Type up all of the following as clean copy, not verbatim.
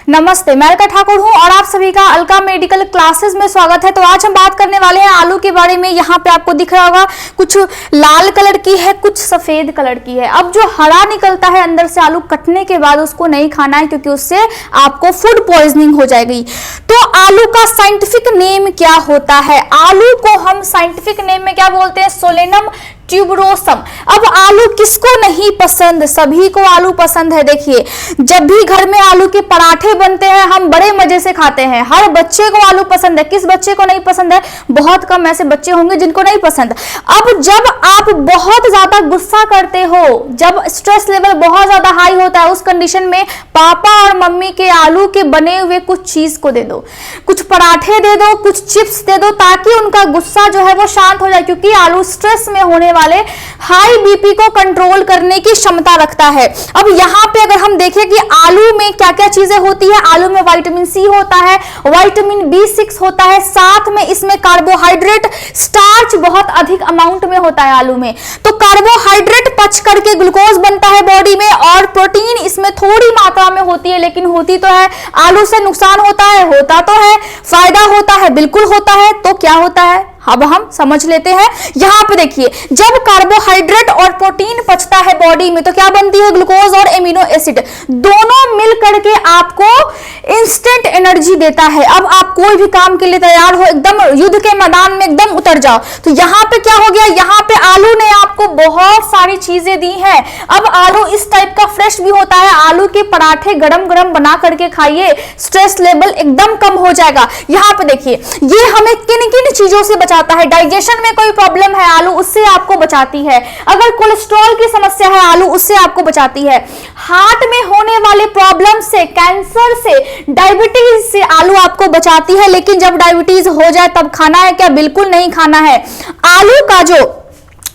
नमस्ते, मैं अलका ठाकुर हूं और आप सभी का अलका मेडिकल क्लासेस में स्वागत है। तो आज हम बात करने वाले हैं आलू के बारे में। यहाँ पे आपको दिख रहा होगा कुछ लाल कलर की है, कुछ सफेद कलर की है। अब जो हरा निकलता है अंदर से आलू कटने के बाद उसको नहीं खाना है, क्योंकि उससे आपको फूड पॉइजनिंग हो जाएगी। तो आलू का साइंटिफिक नेम क्या होता है? आलू को हम साइंटिफिक नेम में क्या बोलते हैं? Solanum tuberosum. अब आलू किसको नहीं पसंद? सभी को आलू पसंद है। देखिए, जब भी घर में आलू के पराठे बनते हैं हम बड़े मजे से खाते हैं। हर बच्चे को आलू पसंद है। किस बच्चे को नहीं पसंद है? बहुत कम ऐसे बच्चे होंगे जिनको नहीं पसंद। अब जब आप बहुत ज्यादा गुस्सा करते हो, जब स्ट्रेस लेवल बहुत ज्यादा हाई होता है, उस कंडीशन में पापा और मम्मी के आलू के बने हुए कुछ चीज को दे दो, कुछ पराठे दे दो, कुछ चिप्स दे दो, ताकि उनका गुस्सा जो है वो शांत हो जाए। क्योंकि आलू स्ट्रेस में होने वाले हाई बीपी को कंट्रोल करने की क्षमता रखता है। अब यहाँ पे अगर हम देखें कि आलू में क्या क्या चीजें होती है, आलू में विटामिन सी होता है, विटामिन B6 होता है, साथ में इसमें कार्बोहाइड्रेट, स्टार्च बहुत अधिक अमाउंट में होता है आलू में। तो कार्बोहाइड्रेट पच करके ग्लूकोज बनता है बॉडी में, और प्रोटीन इसमें थोड़ी मात्रा में होती है, लेकिन होती तो है। आलू से नुकसान होता है? होता तो है। फायदा होता है? बिल्कुल होता है। तो क्या होता है अब हम समझ लेते हैं। यहां पे देखिए, जब कार्बोहाइड्रेट और प्रोटीन पचता है बॉडी में तो क्या बनती है? ग्लूकोज और एमिनो एसिड दोनों मिल करके आपको इंस्टेंट एनर्जी देता है। अब आप कोई भी काम के लिए तैयार हो, एकदम युद्ध के मैदान में एकदम उतर जाओ। तो यहाँ पे क्या हो गया? यहाँ पे आलू ने आपको बहुत सारी चीजें दी हैं। अब आलू इस टाइप का फ्रेश भी होता है। आलू के पराठे गरम गरम बना करके खाइए, स्ट्रेस लेवल एकदम कम हो जाएगा। यहाँ पे देखिए, ये हमें किन किन चीजों से बचाता है। डाइजेशन में कोई प्रॉब्लम है, आलू उससे आपको बचाती है। अगर कोलेस्ट्रॉल की समस्या है, आलू उससे आपको बचाती है। हार्ट में होने वाले प्रॉब्लम से, कैंसर से, डायबिटीज से आलू आपको बचाती है। लेकिन जब डायबिटीज हो जाए तब खाना है क्या? बिल्कुल नहीं खाना है। आलू का जो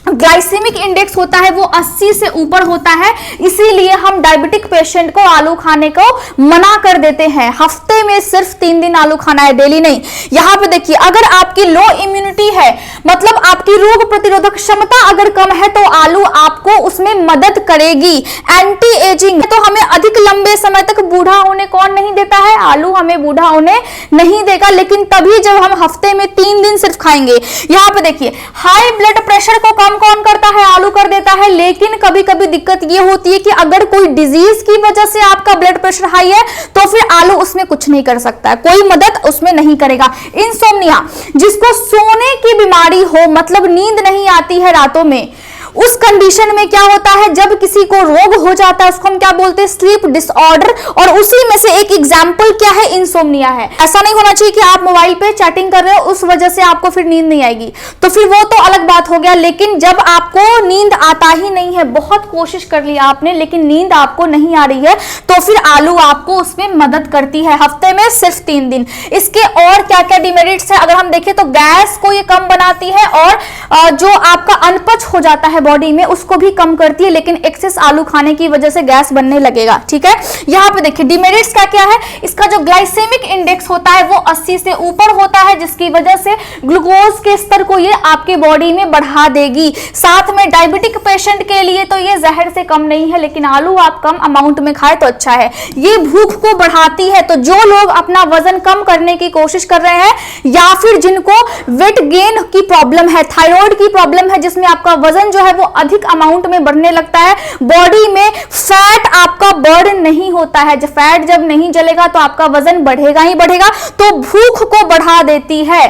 ग्लाइसेमिक इंडेक्स होता है वो 80 से ऊपर होता है, इसीलिए हम डायबिटिक पेशेंट को आलू खाने को मना कर देते हैं। हफ्ते में सिर्फ 3 दिन आलू खाना है, डेली नहीं। यहाँ पे देखिए, अगर आपकी लो इम्यूनिटी है, मतलब आपकी रोग प्रतिरोधक क्षमता अगर कम है, तो आलू आपको उसमें मदद करेगी। एंटी एजिंग, तो हमें अधिक लंबे समय तक बूढ़ा होने कौन नहीं देता है? आलू हमें बूढ़ा होने नहीं देगा, लेकिन तभी जब हम हफ्ते में 3 दिन सिर्फ खाएंगे। यहाँ पे देखिए, हाई ब्लड प्रेशर को कम कौन करता है? आलू कर देता है। लेकिन कभी कभी दिक्कत ये होती है कि अगर कोई डिजीज की वजह से आपका ब्लड प्रेशर हाई है, तो फिर आलू उसमें कुछ नहीं कर सकता है, कोई मदद उसमें नहीं करेगा। इंसोम्निया, जिसको सोने की बीमारी हो, मतलब नींद नहीं आती है रातों में, उस कंडीशन में क्या होता है? जब किसी को रोग हो जाता है उसको हम क्या बोलते हैं? Sleep disorder. और उसी में से एक एग्जांपल क्या है? इंसोम्निया है। ऐसा नहीं होना चाहिए कि आप मोबाइल पे चैटिंग कर रहे हो, उस वजह से आपको फिर नींद नहीं आएगी, तो फिर वो तो अलग बात हो गया। लेकिन जब आपको नींद आता ही नहीं है, बहुत कोशिश कर ली आपने लेकिन नींद आपको नहीं आ रही है, तो फिर आलू आपको उसमें मदद करती है। हफ्ते में सिर्फ 3 दिन। इसके और क्या क्या डिमेरिट्स है अगर हम देखें तो गैस को ये कम बनाती है, और जो आपका अनपच हो जाता है बॉडी में उसको भी कम करती है। लेकिन एक्सेस आलू खाने की वजह से गैस बनने लगेगा। ठीक है, यहाँ पे देखिए डिमेरिट्स क्या क्या है। इसका जो ग्लाइसेमिक इंडेक्स होता है वो 80 से ऊपर होता है, जिसकी वजह से ग्लूकोज के स्तर को ये आपके बॉडी में बढ़ा देगी। साथ में डायबिटिक पेशेंट के लिए तो ये जहर से कम नहीं है, लेकिन आलू आप कम अमाउंट में खाए तो अच्छा है। ये भूख को बढ़ाती है। तो जो लोग अपना वजन कम करने की कोशिश कर रहे हैं, या फिर जिनको वेट गेन की प्रॉब्लम है, थायराइड की प्रॉब्लम है, जिसमें आपका वजन जो है वो अधिक अमाउंट में बढ़ने लगता है, बॉडी में फैट आपका बर्न नहीं होता है, जब फैट जब नहीं जलेगा तो आपका वजन बढ़ेगा ही बढ़ेगा, तो भूख को बढ़ा देती है।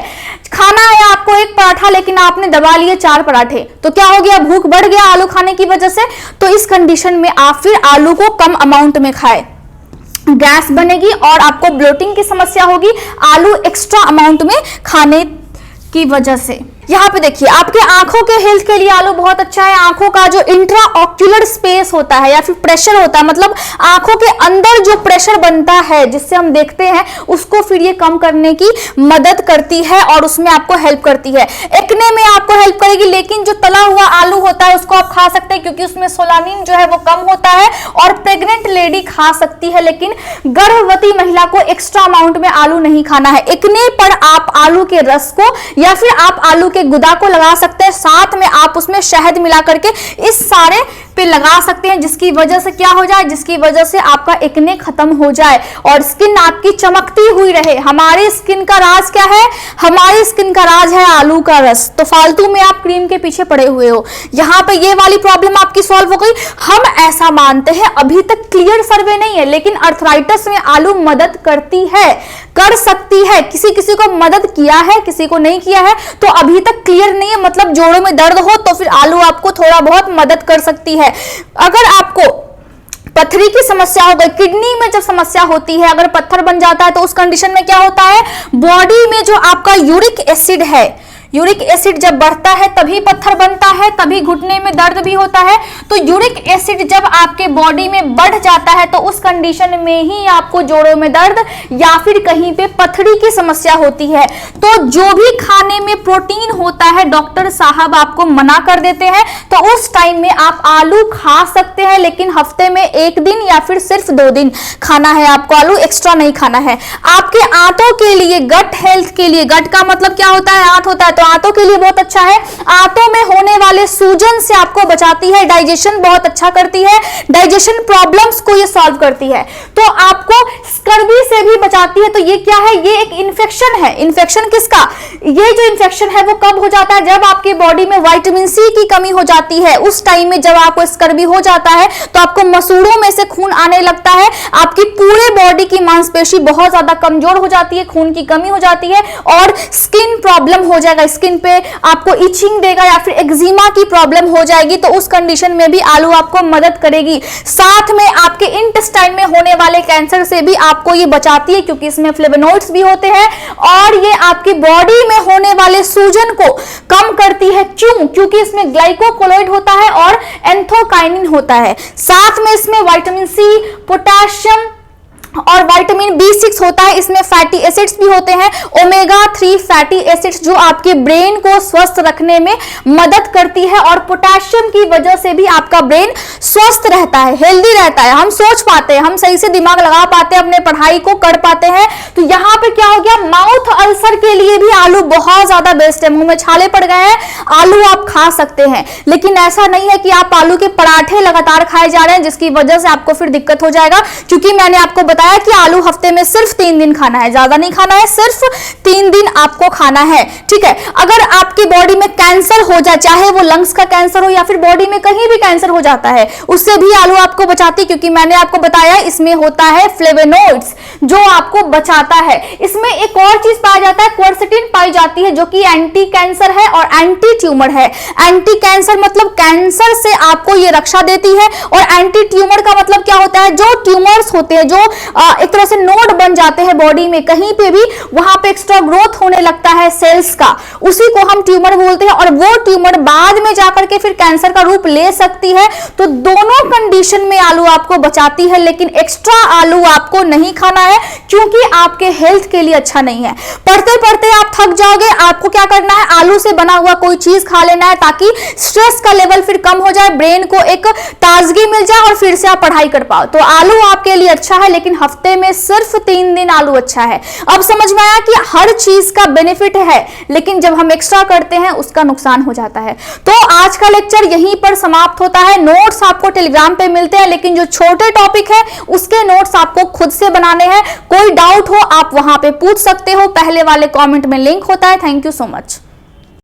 खाना है आपको एक पराठा, लेकिन आपने दबा लिए 4 पराठे, तो क्या हो गया? भूख बढ़ गया आलू खाने की वजह से। तो इस कंडीशन में आप फिर आलू को कम अमाउंट में खाएं, गैस बनेगी और आपको ब्लोटिंग की समस्या होगी आलू एक्स्ट्रा अमाउंट में खाने की वजह से। यहाँ पे देखिए, आपके आंखों के हेल्थ के लिए आलू बहुत अच्छा है। आंखों का जो इंट्राऑक्यूलर स्पेस होता है या फिर प्रेशर होता है, मतलब आंखों के अंदर जो प्रेशर बनता है जिससे हम देखते हैं, उसको फिर ये कम करने की मदद करती है और उसमें आपको हेल्प करती है। एक्ने में आपको हेल्प करेगी। लेकिन जो तला हुआ आलू होता है उसको आप खा सकते हैं, क्योंकि उसमें सोलानिन जो है वो कम होता है, और प्रेग्नेंट लेडी खा सकती है, लेकिन गर्भवती महिला को एक्स्ट्रा अमाउंट में आलू नहीं खाना है। एक्ने पर आप आलू के रस को या फिर आप आलू के गुदा को लगा सकते हैं, साथ में आप उसमें शहद मिला करके इस सारे पे लगा सकते हैं, जिसकी वजह से क्या हो जाए, जिसकी वजह से आपका एक्ने खत्म हो जाए और स्किन आपकी चमकती हुई रहे। हमारी स्किन का राज क्या है, हमारी स्किन का राज है आलू का रस। तो फालतू में आप क्रीम के पीछे पड़े हुए हो। यहाँ पे ये वाली प्रॉब्लम आपकी सॉल्व हो गई। हम ऐसा मानते हैं, अभी तक क्लियर सर्वे नहीं है, लेकिन अर्थराइटिस में आलू मदद करती है, कर सकती है। किसी किसी को मदद किया है, किसी को नहीं किया है, तो अभी तक क्लियर नहीं है। मतलब जोड़ों में दर्द हो तो फिर आलू आपको थोड़ा बहुत मदद कर सकती है। अगर आपको पथरी की समस्या हो गई, किडनी में जब समस्या होती है, अगर पत्थर बन जाता है, तो उस कंडीशन में क्या होता है, बॉडी में जो आपका यूरिक एसिड है, यूरिक एसिड जब बढ़ता है तभी पत्थर बनता है, तभी घुटने में दर्द भी होता है। तो यूरिक एसिड जब आपके बॉडी में बढ़ जाता है तो उस कंडीशन में ही आपको जोड़ों में दर्द या फिर कहीं पे पथरी की समस्या होती है। तो जो भी खाने में प्रोटीन होता है डॉक्टर साहब आपको मना कर देते हैं, तो उस टाइम में आप आलू खा सकते हैं, लेकिन हफ्ते में 1 दिन या फिर सिर्फ 2 दिन खाना है आपको आलू, एक्स्ट्रा नहीं खाना है। आपके आंतों के लिए, गट हेल्थ के लिए, गट का मतलब क्या होता है, आंत होता है, तो आंतों के लिए बहुत अच्छा है। आंतों में होने वाले सूजन से आपको बचाती है, डाइजेशन बहुत अच्छा करती है, डाइजेशन प्रॉब्लम्स को ये सॉल्व करती है। तो आपको स्कर्वी से भी बचाती है। तो ये क्या है, ये एक इन्फेक्शन है। इन्फेक्शन किसका, ये जो इन्फेक्शन है वो कब हो जाता है, जब आपकी बॉडी में विटामिन सी की कमी हो जाती है। उस टाइम में जब आपको स्कर्वी हो जाता है तो आपको मसूड़ों में से खून आने लगता है, आपकी पूरे बॉडी की मांसपेशी बहुत ज्यादा कमजोर हो जाती है, खून की कमी हो जाती है और स्किन प्रॉब्लम हो जाएगा, स्किन पे आपको इचिंग देगा या फिर एक्जिमा की प्रॉब्लम हो जाएगी। तो उस कंडीशन में भी आलू आपको मदद करेगी। साथ में आपके इंटेस्टाइन में होने वाले कैंसर से भी आपको ये बचाती है, क्योंकि इसमें फ्लेवोनॉइड्स भी होते हैं और ये आपकी बॉडी में होने वाले सूजन को कम करती है। क्यों, क्योंकि इसमें ग्लाइकोकोलाइड होता है और एंथोकाइनिन होता है। साथ में इसमें विटामिन सी, पोटेशियम और विटामिन B6 होता है। इसमें फैटी एसिड्स भी होते हैं, ओमेगा 3 फैटी एसिड्स, जो आपके ब्रेन को स्वस्थ रखने में मदद करती है। और पोटेशियम की वजह से भी आपका ब्रेन स्वस्थ रहता है, हेल्दी रहता है, हम सोच पाते हैं, हम सही से दिमाग लगा पाते हैं, अपने पढ़ाई को कर पाते हैं। तो यहाँ पे क्या हो गया, माउथ अल्सर के लिए भी आलू बहुत ज्यादा बेस्ट है। मुंह में छाले पड़ गए हैं, आलू आप खा सकते हैं। लेकिन ऐसा नहीं है कि आप आलू के पराठे लगातार खाए जा रहे हैं, जिसकी वजह से आपको फिर दिक्कत हो जाएगा। क्योंकि मैंने आपको बताया कि आलू हफ्ते में सिर्फ 3 दिन खाना है, ज्यादा नहीं खाना है, सिर्फ 3 दिन आपको खाना है, ठीक है। अगर आपकी बॉडी में कैंसर हो जाए, चाहे वो लंग्स का कैंसर हो या फिर बॉडी में कहीं भी कैंसर हो जाता है, उससे भी आलू आपको बचाती है। क्योंकि मैंने आपको बताया इसमें होता है फ्लेवोनॉइड्स, जो आपको बचाता है। इसमें एक और चीज पाया जाता है, क्वर्सेटिन पाई जाती है, जो कि एंटी कैंसर है और एंटी ट्यूमर है। एंटी कैंसर मतलब कैंसर से आपको ये रक्षा देती है, और एंटी ट्यूमर का मतलब क्या होता है, जो ट्यूमर्स होते हैं, जो एक तरह से नोड बन जाते हैं बॉडी में, कहीं पे भी वहां पे एक्स्ट्रा ग्रोथ होने लगता है सेल्स का, उसी को हम ट्यूमर बोलते हैं। और वो ट्यूमर बाद में जाकर के फिर कैंसर का रूप ले सकती है। तो दोनों कंडीशन में आलू आपको बचाती है, लेकिन एक्स्ट्रा आलू आपको नहीं खाना है, क्योंकि आपके हेल्थ के लिए अच्छा नहीं है। पढ़ते पढ़ते आप थक जाओगे, आपको क्या करना है, आलू से बना हुआ कोई चीज खा लेना है, ताकि स्ट्रेस का लेवल फिर कम हो जाए, ब्रेन को एक ताजगी मिल जाए और फिर से आप पढ़ाई कर पाओ। तो आलू आपके लिए अच्छा है, लेकिन हफ्ते में सिर्फ 3 दिन आलू अच्छा है। अब समझ में आया कि हर चीज का बेनिफिट है, लेकिन जब हम एक्स्ट्रा करते हैं उसका नुकसान हो जाता है। तो आज का लेक्चर यहीं पर समाप्त होता है। नोट्स आपको टेलीग्राम पे मिलते हैं, लेकिन जो छोटे टॉपिक है उसके नोट्स आपको खुद से बनाने हैं। कोई डाउट हो आप वहां पे पूछ सकते हो, पहले वाले कमेंट में लिंक होता है। Thank you so much.